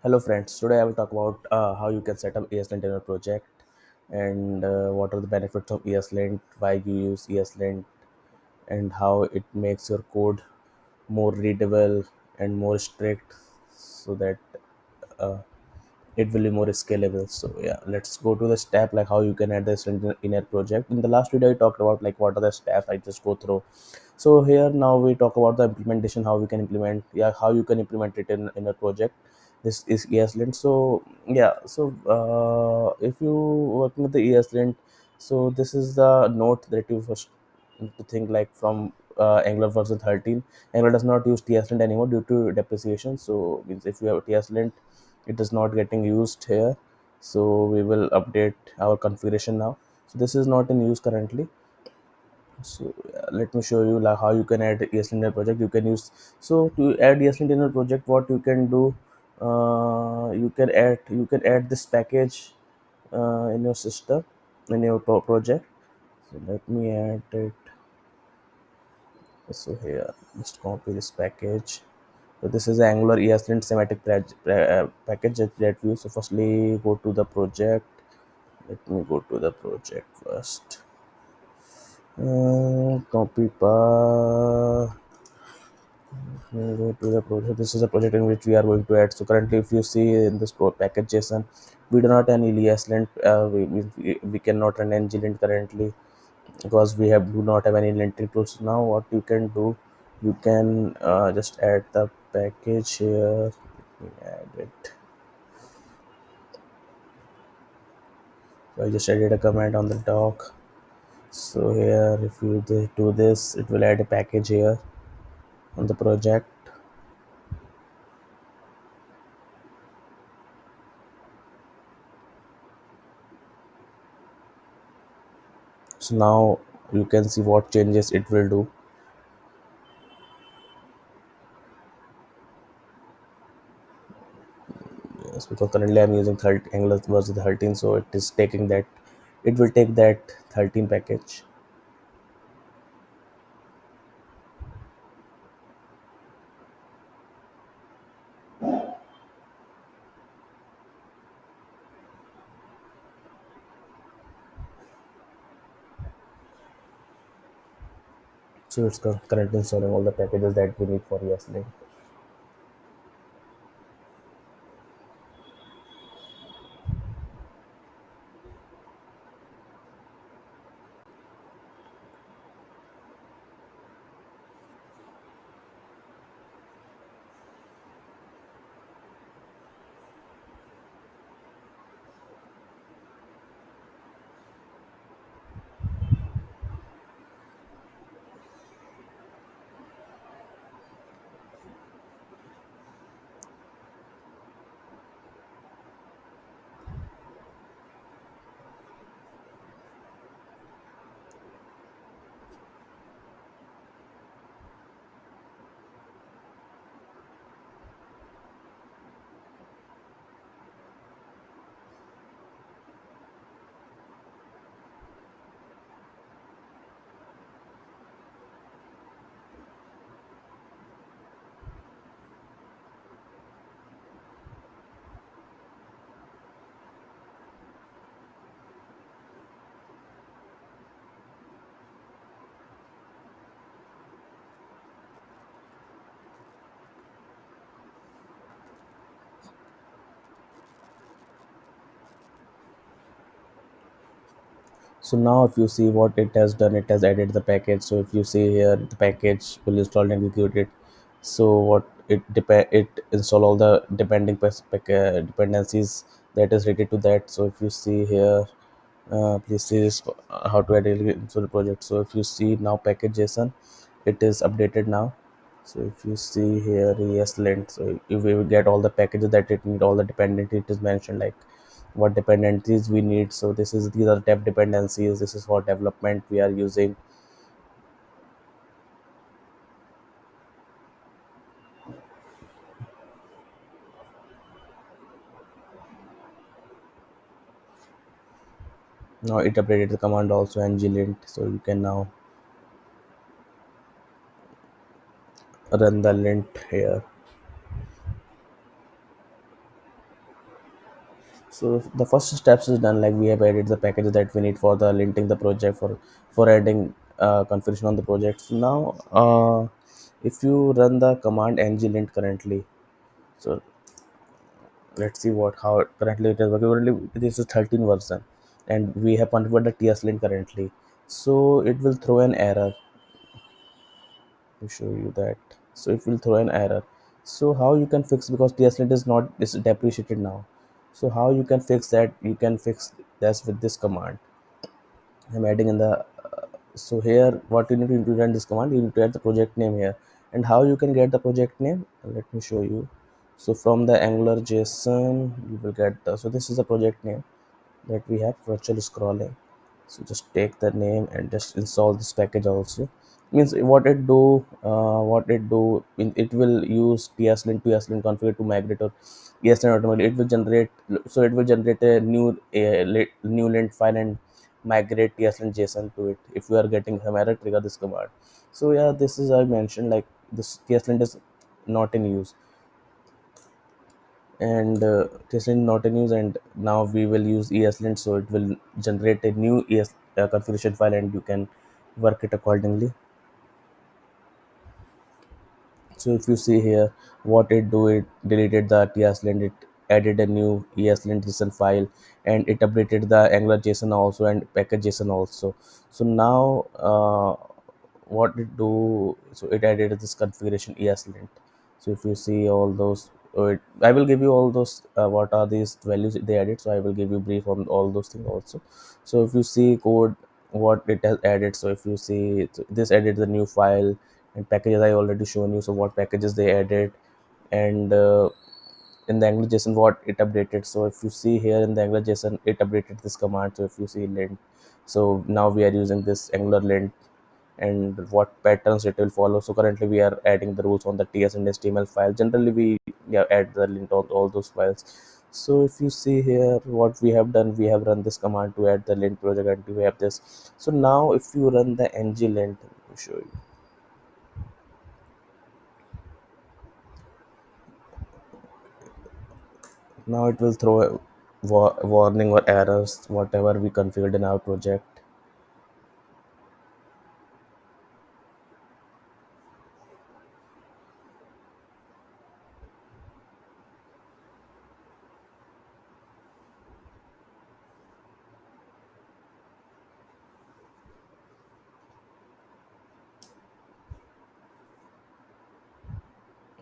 Hello friends, today I will talk about how you can set up Eslint in your project and what are the benefits of Eslint, why you use Eslint, and how it makes your code more readable and more strict so that uh, it will be more scalable. So yeah, let's go to the step like how you can add this in your project. In the last video I talked about like what are the steps. I just go through. So here now we talk about the implementation, how we can implement, yeah, how you can implement it in a project. This is ESLint. So yeah, so if you working with the ESLint, so this is the note that you first need to think like from Angular version 13. Angular does not use TSLint anymore due to depreciation. So means if you have TSLint, it is not getting used here. So we will update our configuration now. So this is not in use currently. So let me show you like how you can add ESLint in a project. You can use, so to add ESLint in a project, what you can do, you can add this package in your system, in your project. So let me add it. So here, just copy this package. So this is Angular ESLint semantic package that we use. So firstly, go to the project. Let me go to the project first. Copy path. Go to the project. This is a project in which we are going to add. So currently, if you see in this package JSON, we do not have any ESLint. We cannot run nglint currently because we have do not have any linting tools. Now what you can do, you can just add the package here. Let me add it. So I just added a command on the doc. So here if you do this, it will add a package here on the project. So now you can see what changes it will do. Yes, because currently I'm using Angular version 13, so it is taking that, it will take that 13 package. So it's currently installing all the packages that we need for ESLint. So now if you see what it has done, it has added the package. So if you see here, the package will install and execute it. So what it install all the dependencies that is related to that. So if you see here, please see this, how to add it into the project. So if you see now package JSON, it is updated now. So if you see here ESLint, so if we will get all the packages that it need, all the dependency it is mentioned like what dependencies we need. So this is, these are dev dependencies, this is for development we are using. Now it updated the command also nglint, so you can now run the lint here. So the first steps is done, like we have added the packages that we need for the linting the project for adding configuration on the project. So now if you run the command nglint currently, so let's see what how currently it is working. Currently this is 13 version and we have configured the tslint currently, so it will throw an error to show you that. So it will throw an error. So how you can fix, because tslint is not is depreciated now, so how you can fix that? You can fix this with this command I'm adding in the so here what you need to run this command, you need to add the project name here. And how you can get the project name, let me show you. So from the angular json you will get the, so this is the project name that we have, virtual scrolling. So just take the name and just install this package also. Means what it do it will use tslint to eslint configure to migrate or eslint automatically. It will generate, so it will generate a new lint file and migrate tslint json to it. If you are getting some error, trigger this command. So yeah, this is I mentioned, like this tslint is not in use, and this is not in use, and now we will use eslint, so it will generate a new configuration file and you can work it accordingly. So if you see here what it do, it deleted the eslint, it added a new eslint json file, and it updated the angular json also and package json also. So now what it do, so it added this configuration eslint. So if you see all those, I will give you all those what are these values they added, so I will give you brief on all those things also. So if you see code what it has added, so if you see this added the new file and packages I already shown you, so what packages they added. And in the angular json what it updated, so if you see here in the angular json it updated this command. So if you see lint, so now we are using this angular lint, and what patterns it will follow. So currently we are adding the rules on the ts and html file. Generally we, yeah, add the lint on all those files. So if you see here what we have done, we have run this command to add the lint project and we have this. So now if you run the nglint, let me show you. Now it will throw a warning or errors whatever we configured in our project.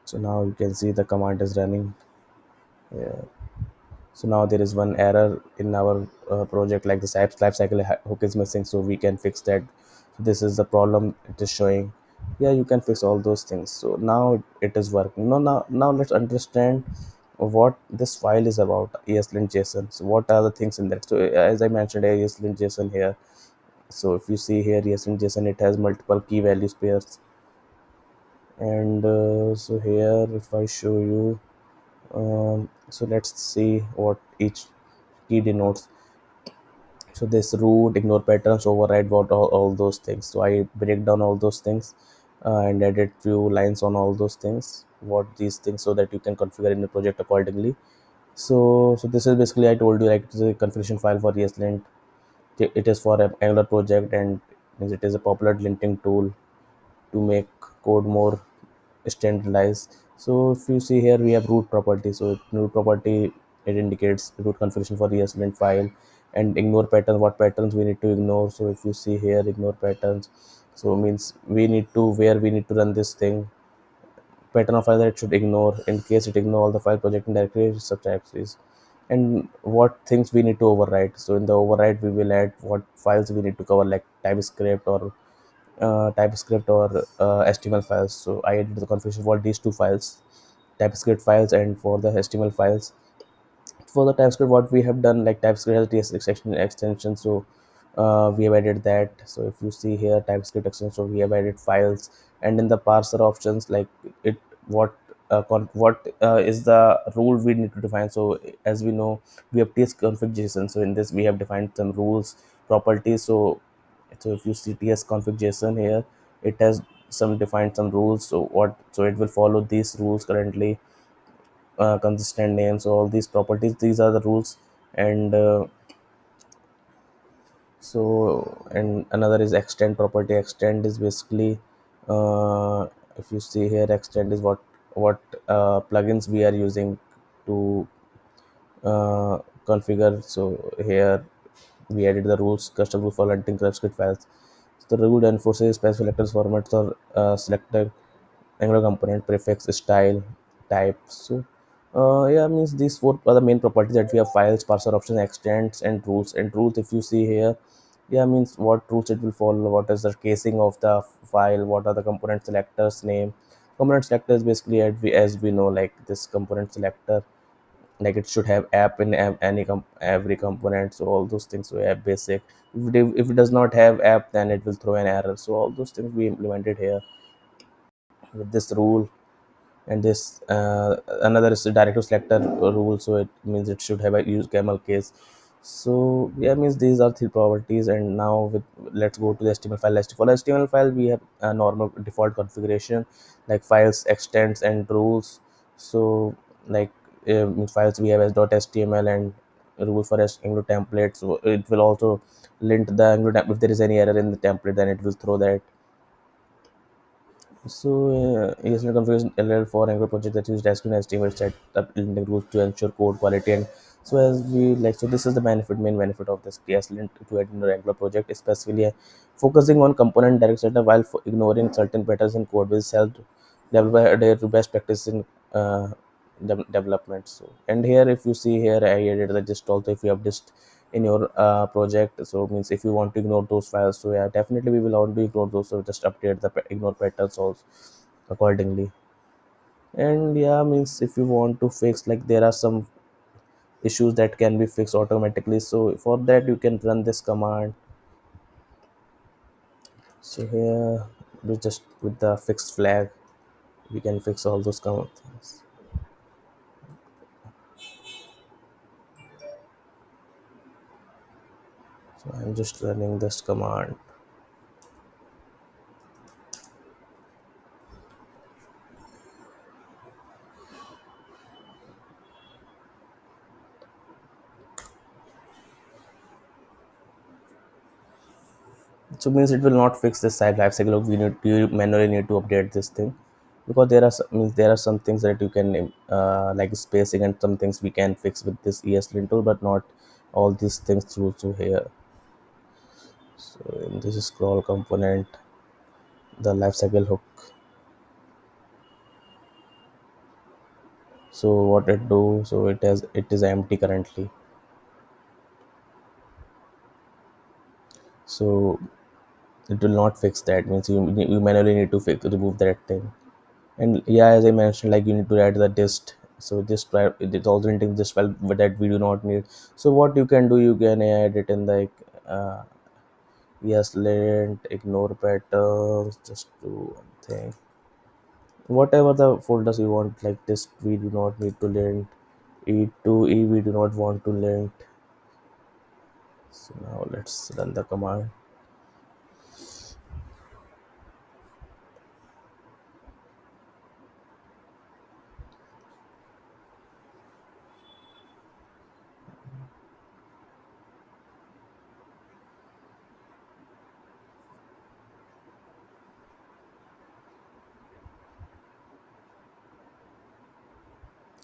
So now you can see the command is running. Yeah. So now there is one error in our project, like the life cycle hook is missing, so we can fix that. So this is the problem it is showing. Yeah, you can fix all those things. So now it is working. Now let's understand what this file is about, eslint json. So what are the things in that? So as I mentioned, eslint json here. So if you see here eslint json, it has multiple key values pairs. And so here if I show you, so let's see what each key denotes. So this root, ignore patterns, override, what all those things. So I break down all those things and edit few lines on all those things, what these things, so that you can configure in the project accordingly. So this is basically, I told you, like it is a configuration file for eslint. It is for an angular project, and means it is a popular linting tool to make code more standardized. So if you see here, we have root property. So root property, it indicates root configuration for the eslint file. And ignore patterns, what patterns we need to ignore. So if you see here, ignore patterns, so means we need to, where we need to run this thing, pattern of file that it should ignore. In case it ignore all the file project and directory subdirectories. And what things we need to override. So in the override we will add what files we need to cover, like TypeScript or HTML files. So I added the configuration for these two files, TypeScript files and for the HTML files. For the TypeScript, what we have done, like TypeScript has TS extension, so we have added that. So if you see here TypeScript extension, so we have added files. And in the parser options, like it what what is the rule we need to define. So as we know, we have ts config json, so in this we have defined some rules, properties. So if you see ts config json here, it has some defined some rules. So it will follow these rules currently, consistent names, all these properties, these are the rules And and another is extend property. Extend is basically, uh, if you see here, extend is what plugins we are using to uh, configure. So here we added the rules custom rule for hunting script files. So the rule enforces special selectors formats or selected Angular component prefix style type. So yeah, means these four are the main properties that we have: files, parser options, extents, and rules. And rules, if you see here, yeah, means what rules it will follow, what is the casing of the file, what are the component selectors name. Component selector is basically, as we know, like this component selector, like it should have app in every component. So all those things, so app basic. If it does not have app, then it will throw an error. So all those things we implemented here with this rule. And this another is the directive selector rule, so it means it should have a use camel case. So yeah, means these are three properties. And now with, let's go to the html file. For html file we have a normal default configuration, like files, extents, and rules. So like in files we have as.html and rule for angular template. So it will also lint the angular if there is any error in the template, then it will throw that. So, ESLint configuration LL for Angular project that uses TypeScript and HTML set up linting rules to ensure code quality. And so, as we like, so this is the main benefit of this ESLint to add in your Angular project, especially focusing on component direct setup while ignoring certain patterns in code, which help developer adhere to best practice in uh, development. So, and here, if you see here, I added the gist also. If you have gist in your project, so means if you want to ignore those files, so yeah, definitely we will want to ignore those. So just update the ignore patterns also accordingly. And yeah, means if you want to fix, like there are some issues that can be fixed automatically, so for that you can run this command. So here we just with the fixed flag we can fix all those common things. So I'm just running this command. So means it will not fix this side life cycle. We need you manually need to update this thing, because means there are some things that you can like spacing, and some things we can fix with this ESLint tool, but not all these things through to here. So in this scroll component, the lifecycle hook. So what it do? So it is empty currently. So it will not fix that. Means you manually need to remove that thing. And yeah, as I mentioned, like you need to add the dist. So it's also intending this file that we do not need. So what you can do, you can add it in like uh, yes lint, ignore patterns, just do one thing. Whatever the folders you want, like this we do not need to lint. E2E we do not want to lint. So now let's run the command.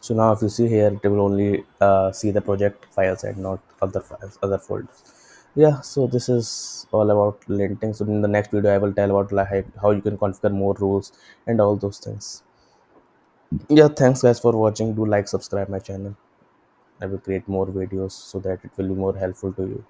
So now if you see here, it will only see the project files and not other files, other folders. Yeah, so this is all about linting. So in the next video, I will tell about like how you can configure more rules and all those things. Yeah, thanks guys for watching. Do like, subscribe my channel. I will create more videos so that it will be more helpful to you.